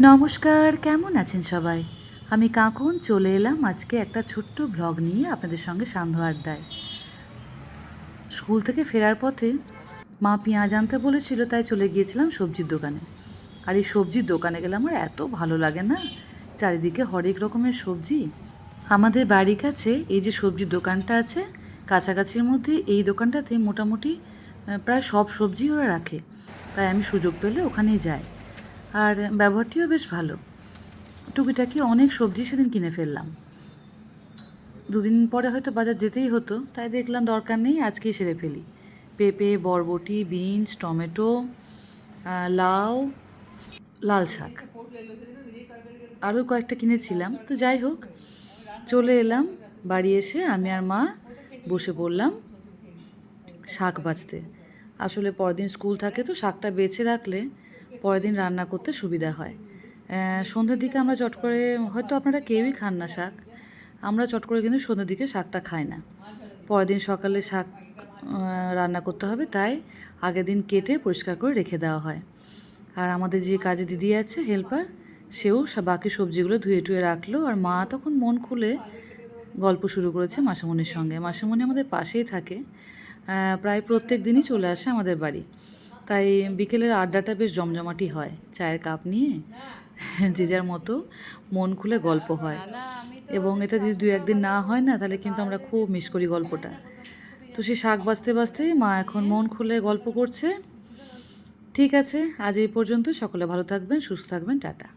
নমস্কার, কেমন আছেন সবাই? আমি কাঁকন চলে এলাম আজকে একটা ছোট্ট ব্লগ নিয়ে আপনাদের সঙ্গে সান্ধ্য আড্ডায়। স্কুল থেকে ফেরার পথে মা পেঁয়াজ আনতে বলেছিল, তাই চলে গিয়েছিলাম সবজির দোকানে। আর এই সবজির দোকানে গেলে আমার এত ভালো লাগে না, চারিদিকে হরেক রকমের সবজি। আমাদের বাড়ির কাছে এই যে সবজির দোকানটা আছে, কাছাকাছির মধ্যে এই দোকানটাতে মোটামুটি প্রায় সব সবজি ওরা রাখে, তাই আমি সুযোগ পেলে ওখানেই যাই। আর ব্যবহারটিও বেশ ভালো। টুকিটাকি অনেক সবজি সেদিন কিনে ফেললাম। দুদিন পরে হয়তো বাজার যেতেই হতো, তাই দেখলাম দরকার নেই, আজকেই সেরে ফেলি। পেঁপে, বরবটি, বিনস, টমেটো, লাউ, লাল শাক, আরও কয়েকটা কিনেছিলাম। তো যাই হোক, চলে এলাম। বাড়ি এসে আমি আর মা বসে পড়লাম শাক বাছতে। আসলে পরের দিন স্কুল থাকে, তো শাকটা বেছে রাখলে পরের দিন রান্না করতে সুবিধা হয়। সন্ধ্যের দিকে আমরা চট করে, হয়তো আপনারা কেউই খান না শাক, আমরা চট করে কিন্তু সন্ধ্যের দিকে শাকটা খাই না। পরের দিন সকালে শাক রান্না করতে হবে, তাই আগের দিন কেটে পরিষ্কার করে রেখে দেওয়া হয়। আর আমাদের যে কাজে দিদি আছে, হেল্পার, সেও বাকি সবজিগুলো ধুয়ে টুয়ে রাখলো। আর মা তখন মন খুলে গল্প শুরু করেছে মাসিমণির সঙ্গে। মাসিমণি আমাদের পাশেই থাকে, প্রায় প্রত্যেক দিনই চলে আসে আমাদের বাড়ি, তাই বিকেলের আড্ডাটা বেশ জমজমাটি হয়। চায়ের কাপ নিয়ে যে যার মতো মন খুলে গল্প হয়, এবং এটা যদি দু একদিন না হয় না, তাহলে কিন্তু আমরা খুব মিস করি গল্পটা। তো সেই শাক বাছতে বাছতেই মা এখন মন খুলে গল্প করছে। ঠিক আছে, আজ এই পর্যন্ত। সকলে ভালো থাকবেন, সুস্থ থাকবেন, টাটা।